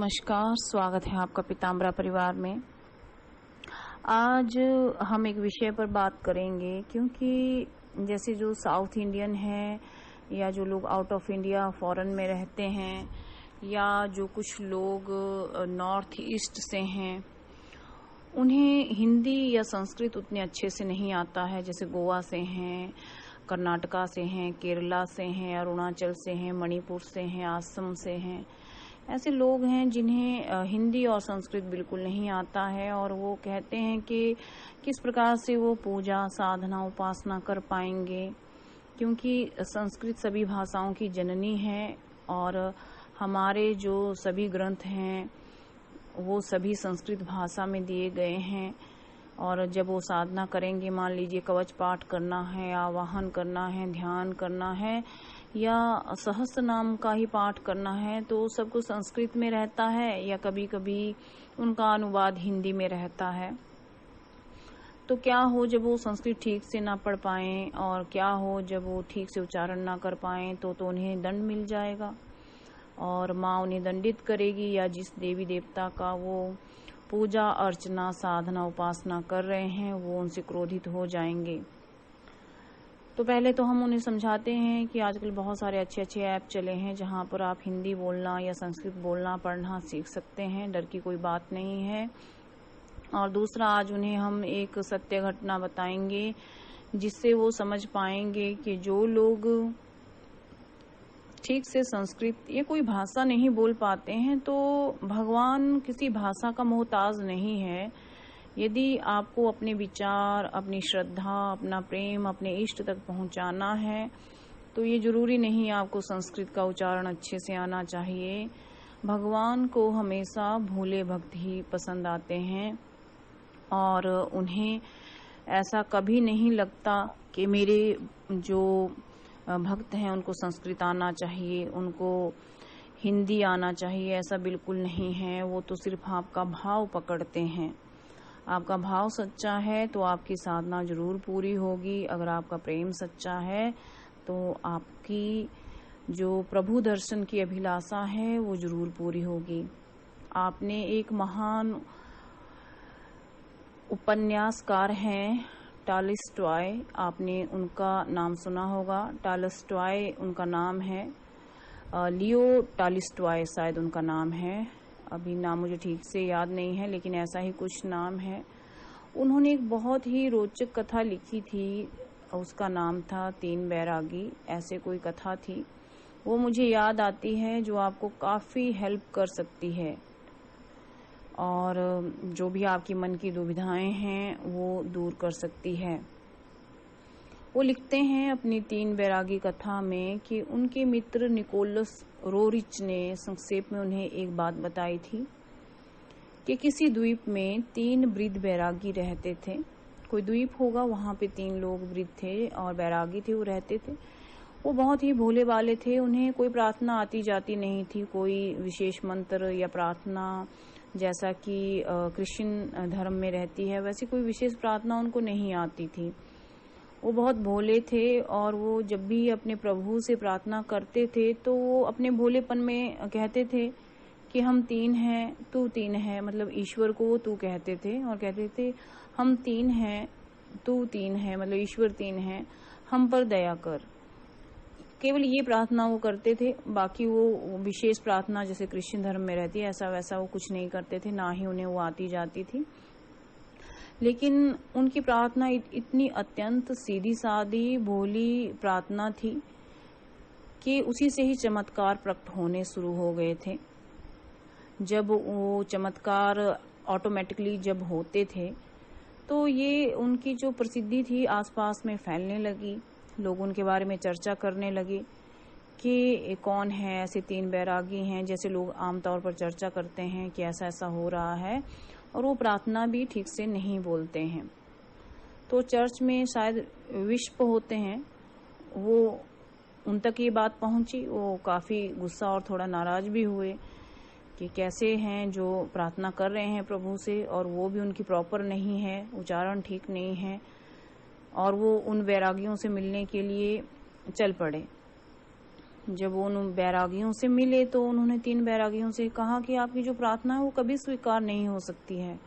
नमस्कार, स्वागत है आपका पीताम्बरा परिवार में। आज हम एक विषय पर बात करेंगे क्योंकि जैसे जो साउथ इंडियन है या जो लोग आउट ऑफ इंडिया फॉरेन में रहते हैं या जो कुछ लोग नॉर्थ ईस्ट से हैं, उन्हें हिंदी या संस्कृत उतने अच्छे से नहीं आता है। जैसे गोवा से हैं, कर्नाटका से हैं, केरला से हैं, अरुणाचल से हैं, मणिपुर से हैं, असम से हैं। ऐसे लोग हैं जिन्हें हिंदी और संस्कृत बिल्कुल नहीं आता है और वो कहते हैं कि किस प्रकार से वो पूजा साधना उपासना कर पाएंगे, क्योंकि संस्कृत सभी भाषाओं की जननी है और हमारे जो सभी ग्रंथ हैं वो सभी संस्कृत भाषा में दिए गए हैं। और जब वो साधना करेंगे, मान लीजिए कवच पाठ करना है, आवाहन करना है, ध्यान करना है या सहस्त्र नाम का ही पाठ करना है, तो सब कुछ संस्कृत में रहता है या कभी कभी उनका अनुवाद हिंदी में रहता है। तो क्या हो जब वो संस्कृत ठीक से ना पढ़ पाएं और क्या हो जब वो ठीक से उच्चारण ना कर पाएं, तो उन्हें दंड मिल जाएगा और माँ उन्हें दंडित करेगी, या जिस देवी देवता का वो पूजा अर्चना साधना उपासना कर रहे हैं वो उनसे क्रोधित हो जाएंगे। तो पहले तो हम उन्हें समझाते हैं कि आजकल बहुत सारे अच्छे अच्छे ऐप चले हैं जहां पर आप हिंदी बोलना या संस्कृत बोलना पढ़ना सीख सकते हैं, डर की कोई बात नहीं है। और दूसरा, आज उन्हें हम एक सत्य घटना बताएंगे जिससे वो समझ पाएंगे कि जो लोग ठीक से संस्कृत या कोई भाषा नहीं बोल पाते हैं, तो भगवान किसी भाषा का मोहताज नहीं है। यदि आपको अपने विचार, अपनी श्रद्धा, अपना प्रेम अपने इष्ट तक पहुंचाना है, तो ये जरूरी नहीं आपको संस्कृत का उच्चारण अच्छे से आना चाहिए। भगवान को हमेशा भोले भक्त ही पसंद आते हैं और उन्हें ऐसा कभी नहीं लगता कि मेरे जो भक्त हैं उनको संस्कृत आना चाहिए, उनको हिंदी आना चाहिए, ऐसा बिल्कुल नहीं है। वो तो सिर्फ आपका भाव पकड़ते हैं। आपका भाव सच्चा है तो आपकी साधना जरूर पूरी होगी। अगर आपका प्रेम सच्चा है तो आपकी जो प्रभु दर्शन की अभिलाषा है वो जरूर पूरी होगी। आपने एक महान उपन्यासकार हैं टॉलस्टॉय, आपने उनका नाम सुना होगा। टॉलस्टॉय उनका नाम है, लियो टॉलस्टॉय शायद उनका नाम है, अभी नाम मुझे ठीक से याद नहीं है लेकिन ऐसा ही कुछ नाम है। उन्होंने एक बहुत ही रोचक कथा लिखी थी, उसका नाम था 3 बैरागी, ऐसे कोई कथा थी। वो मुझे याद आती है जो आपको काफी हेल्प कर सकती है और जो भी आपकी मन की दुविधाएं हैं वो दूर कर सकती है। वो लिखते हैं अपनी 3 बैरागी कथा में कि उनके मित्र निकोलस रोरिच ने संक्षेप में उन्हें एक बात बताई थी कि किसी द्वीप में 3 वृद्ध बैरागी रहते थे। कोई द्वीप होगा, वहां पे 3 लोग वृद्ध थे और बैरागी थे, वो रहते थे। वो बहुत ही भोले वाले थे, उन्हें कोई प्रार्थना आती जाती नहीं थी, कोई विशेष मंत्र या प्रार्थना जैसा कि क्रिश्चियन धर्म में रहती है वैसी कोई विशेष प्रार्थना उनको नहीं आती थी। वो बहुत भोले थे और वो जब भी अपने प्रभु से प्रार्थना करते थे तो वो अपने भोलेपन में कहते थे कि हम 3 हैं, तू 3 है, मतलब ईश्वर को वो तू कहते थे और कहते थे हम 3 हैं, तू 3 है, मतलब ईश्वर 3 है, हम पर दया कर। केवल ये प्रार्थना वो करते थे, बाकी वो विशेष प्रार्थना जैसे क्रिश्चियन धर्म में रहती है ऐसा वैसा वो कुछ नहीं करते थे, ना ही उन्हें वो आती जाती थी। लेकिन उनकी प्रार्थना इतनी अत्यंत सीधी सादी भोली प्रार्थना थी कि उसी से ही चमत्कार प्रकट होने शुरू हो गए थे। जब वो चमत्कार ऑटोमेटिकली जब होते थे तो ये उनकी जो प्रसिद्धि थी आसपास में फैलने लगी। लोग उनके बारे में चर्चा करने लगे कि कौन है, ऐसे 3 बैरागी हैं जैसे लोग आमतौर पर चर्चा करते हैं कि ऐसा ऐसा हो रहा है, और वो प्रार्थना भी ठीक से नहीं बोलते हैं। तो चर्च में शायद विश्प होते हैं, वो उन तक ये बात पहुंची, वो काफी गुस्सा और थोड़ा नाराज भी हुए कि कैसे हैं जो प्रार्थना कर रहे हैं प्रभु से और वो भी उनकी प्रॉपर नहीं है, उच्चारण ठीक नहीं है, और वो उन वैरागियों से मिलने के लिए चल पड़े। जब वो उन बैरागियों से मिले तो उन्होंने 3 बैरागियों से कहा कि आपकी जो प्रार्थना है वो कभी स्वीकार नहीं हो सकती है।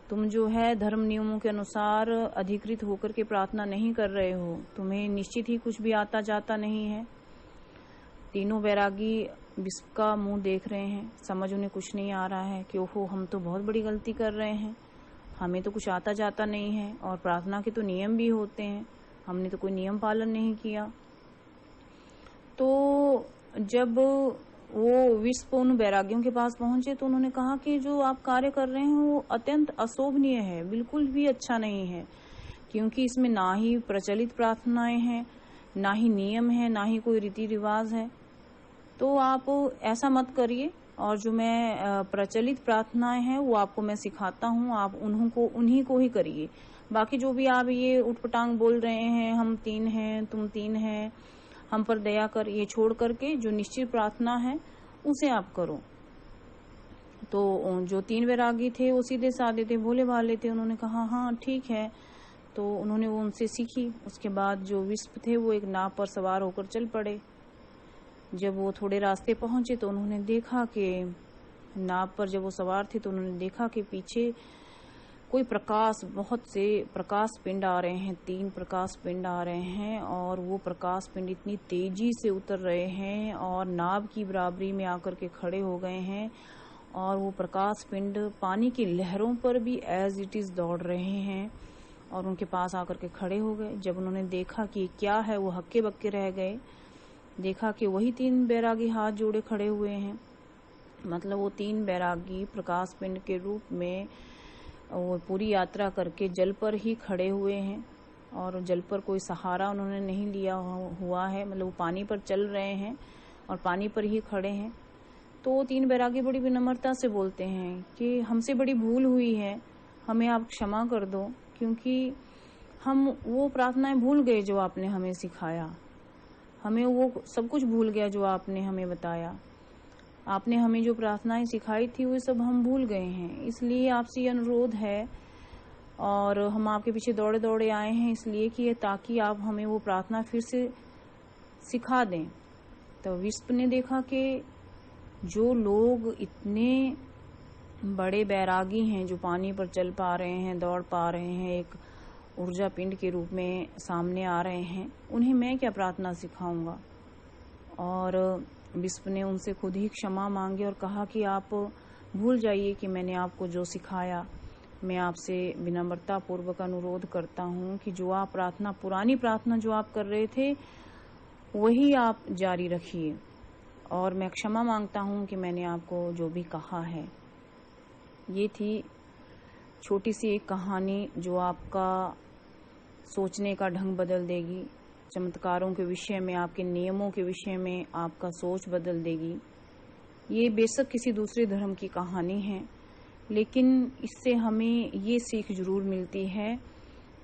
तुम जो है धर्म नियमों के अनुसार अधिकृत होकर के प्रार्थना नहीं कर रहे हो, तुम्हें निश्चित ही कुछ भी आता जाता नहीं है। तीनों बैरागी विश्व का मुंह देख रहे हैं, समझ उन्हें कुछ नहीं आ रहा है कि ओहो हम तो बहुत बड़ी गलती कर रहे हैं, हमें तो कुछ आता जाता नहीं है और प्रार्थना के तो नियम भी होते हैं, हमने तो कोई नियम पालन नहीं किया। तो जब वो विश्व उन बैरागियों के पास पहुंचे तो उन्होंने कहा कि जो आप कार्य कर रहे हैं वो अत्यंत अशोभनीय है, बिल्कुल भी अच्छा नहीं है, क्योंकि इसमें ना ही प्रचलित प्रार्थनाएं हैं, ना ही नियम है, ना ही कोई रीति रिवाज है। तो आप ऐसा मत करिए और जो मैं प्रचलित प्रार्थनाएं हैं वो आपको मैं सिखाता हूँ, आप उन्हीं को ही करिए। बाकी जो भी आप ये उठपटांग बोल रहे हैं, हम 3 हैं, तुम 3 हैं, हम पर दया कर, ये छोड़ करके जो निश्चित प्रार्थना है उसे आप करो। तो जो 3 वैरागी थे वो सीधे साधे थे, भोले भाले थे, उन्होंने कहा हाँ ठीक है। तो उन्होंने वो उनसे सीखी। उसके बाद जो विश्व थे वो एक नाव पर सवार होकर चल पड़े। जब वो थोड़े रास्ते पहुंचे तो उन्होंने देखा कि नाव पर जब वो सवार थे तो उन्होंने देखा कि पीछे कोई बहुत से प्रकाश पिंड आ रहे हैं, 3 प्रकाश पिंड आ रहे हैं और वो प्रकाश पिंड इतनी तेजी से उतर रहे हैं और नाव की बराबरी में आकर के खड़े हो गए हैं और वो प्रकाश पिंड पानी की लहरों पर भी एज इट इज दौड़ रहे हैं और उनके पास आकर के खड़े हो गए। जब उन्होंने देखा कि क्या है वो हक्के बक्के रह गए, देखा कि वही 3 बैरागी हाथ जोड़े खड़े हुए हैं। मतलब वो 3 बैरागी प्रकाश पिंड के रूप में वो पूरी यात्रा करके जल पर ही खड़े हुए हैं और जल पर कोई सहारा उन्होंने नहीं लिया हुआ है, मतलब वो पानी पर चल रहे हैं और पानी पर ही खड़े हैं। तो 3 बैरागी बड़ी विनम्रता से बोलते हैं कि हमसे बड़ी भूल हुई है, हमें आप क्षमा कर दो, क्योंकि हम वो प्रार्थनाएं भूल गए जो आपने हमें सिखाया, हमें वो सब कुछ भूल गया जो आपने हमें बताया, आपने हमें जो प्रार्थनाएं सिखाई थी वो सब हम भूल गए हैं। इसलिए आपसे ये अनुरोध है और हम आपके पीछे दौड़े दौड़े आए हैं इसलिए कि ताकि आप हमें वो प्रार्थना फिर से सिखा दें। तो विश्व ने देखा कि जो लोग इतने बड़े बैरागी हैं, जो पानी पर चल पा रहे हैं, दौड़ पा रहे हैं, एक ऊर्जा पिंड के रूप में सामने आ रहे हैं, उन्हें मैं क्या प्रार्थना सिखाऊंगा। और विश्व ने उनसे खुद ही क्षमा मांगी और कहा कि आप भूल जाइए कि मैंने आपको जो सिखाया। मैं आपसे विनम्रता पूर्वक अनुरोध करता हूँ कि जो आप प्रार्थना, पुरानी प्रार्थना जो आप कर रहे थे वही आप जारी रखिए और मैं क्षमा मांगता हूँ कि मैंने आपको जो भी कहा है। ये थी छोटी सी एक कहानी जो आपका सोचने का ढंग बदल देगी, चमत्कारों के विषय में, आपके नियमों के विषय में आपका सोच बदल देगी। ये बेशक किसी दूसरे धर्म की कहानी है, लेकिन इससे हमें ये सीख जरूर मिलती है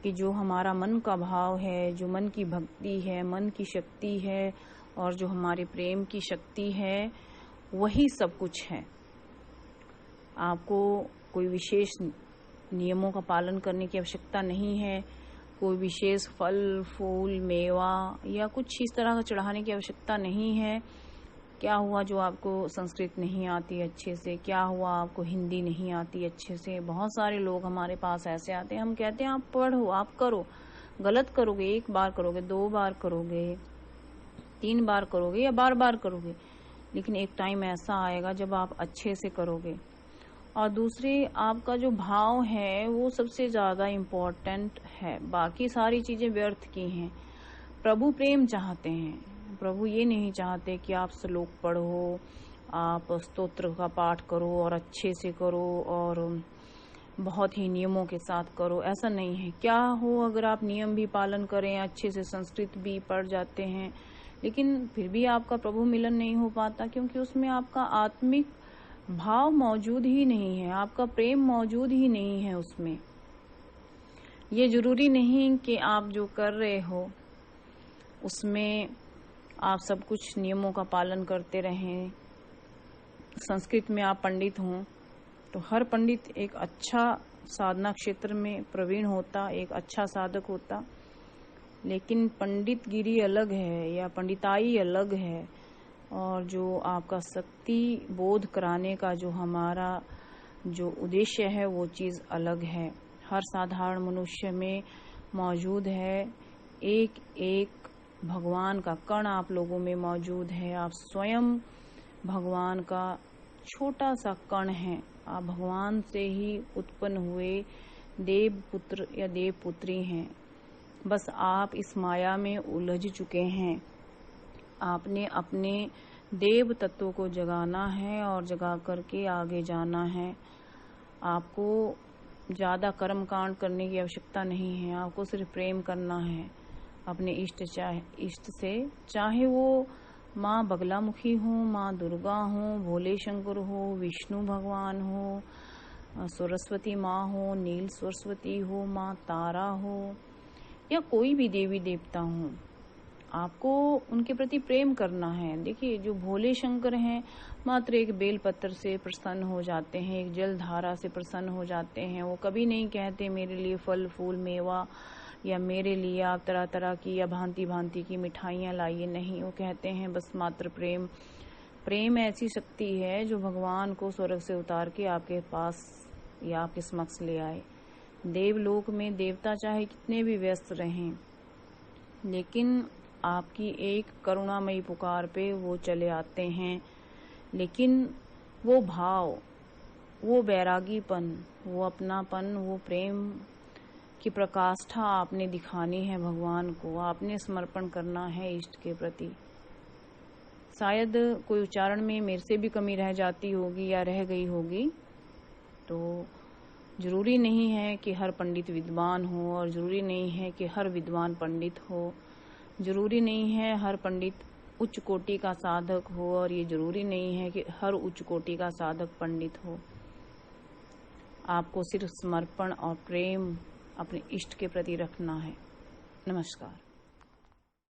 कि जो हमारा मन का भाव है, जो मन की भक्ति है, मन की शक्ति है और जो हमारे प्रेम की शक्ति है, वही सब कुछ है। आपको कोई विशेष नियमों का पालन करने की आवश्यकता नहीं है, कोई विशेष फल, फूल, मेवा या कुछ इस तरह का चढ़ाने की आवश्यकता नहीं है। क्या हुआ जो आपको संस्कृत नहीं आती अच्छे से, क्या हुआ आपको हिंदी नहीं आती अच्छे से। बहुत सारे लोग हमारे पास ऐसे आते हैं, हम कहते हैं आप पढ़ो, आप करो, गलत करोगे, 1 बार करोगे, 2 बार करोगे, 3 बार करोगे या बार बार करोगे, लेकिन एक टाइम ऐसा आएगा जब आप अच्छे से करोगे। और दूसरे, आपका जो भाव है वो सबसे ज्यादा इम्पोर्टेंट है, बाकी सारी चीजें व्यर्थ की हैं। प्रभु प्रेम चाहते हैं, प्रभु ये नहीं चाहते कि आप श्लोक पढ़ो, आप स्तोत्र का पाठ करो और अच्छे से करो और बहुत ही नियमों के साथ करो, ऐसा नहीं है। क्या हो अगर आप नियम भी पालन करें, अच्छे से संस्कृत भी पढ़ जाते हैं, लेकिन फिर भी आपका प्रभु मिलन नहीं हो पाता, क्योंकि उसमें आपका आत्मिक भाव मौजूद ही नहीं है, आपका प्रेम मौजूद ही नहीं है उसमें। ये जरूरी नहीं कि आप जो कर रहे हो उसमें आप सब कुछ नियमों का पालन करते रहें। संस्कृत में आप पंडित हों तो हर पंडित एक अच्छा साधना क्षेत्र में प्रवीण होता, एक अच्छा साधक होता, लेकिन पंडित गिरी अलग है या पंडिताई अलग है, और जो आपका शक्ति बोध कराने का जो हमारा जो उद्देश्य है वो चीज़ अलग है। हर साधारण मनुष्य में मौजूद है, एक एक भगवान का कण आप लोगों में मौजूद है। आप स्वयं भगवान का छोटा सा कण है। आप भगवान से ही उत्पन्न हुए देव पुत्र या देव पुत्री हैं। बस आप इस माया में उलझ चुके हैं। आपने अपने देव तत्व को जगाना है और जगा करके आगे जाना है। आपको ज्यादा कर्म कांड करने की आवश्यकता नहीं है। आपको सिर्फ प्रेम करना है अपने इष्ट से, चाहे वो माँ बगलामुखी हो, माँ दुर्गा हो, भोले शंकर हो, विष्णु भगवान हो, सरस्वती माँ हो, नील सरस्वती हो, माँ तारा हो, या कोई भी देवी देवता हो। आपको उनके प्रति प्रेम करना है। देखिए, जो भोले शंकर हैं मात्र एक बेल पत्र से प्रसन्न हो जाते हैं, एक जल धारा से प्रसन्न हो जाते हैं। वो कभी नहीं कहते मेरे लिए फल फूल मेवा या मेरे लिए आप तरह तरह की या भांति भांति की मिठाइयाँ लाइए। नहीं, वो कहते हैं बस मात्र प्रेम। प्रेम ऐसी शक्ति है जो भगवान को स्वर्ग से उतार के आपके पास या आपके समक्ष ले आए। देवलोक में देवता चाहे कितने भी व्यस्त रहें, लेकिन आपकी एक करुणामयी पुकार पे वो चले आते हैं। लेकिन वो भाव, वो बैरागीपन, वो अपनापन, वो प्रेम की प्रकाष्ठा आपने दिखानी है भगवान को। आपने समर्पण करना है इष्ट के प्रति। शायद कोई उच्चारण में मेरे से भी कमी रह जाती होगी या रह गई होगी, तो जरूरी नहीं है कि हर पंडित विद्वान हो, और जरूरी नहीं है कि हर विद्वान पंडित हो। जरूरी नहीं है हर पंडित उच्च कोटि का साधक हो, और ये जरूरी नहीं है कि हर उच्च कोटि का साधक पंडित हो। आपको सिर्फ समर्पण और प्रेम अपने इष्ट के प्रति रखना है। नमस्कार।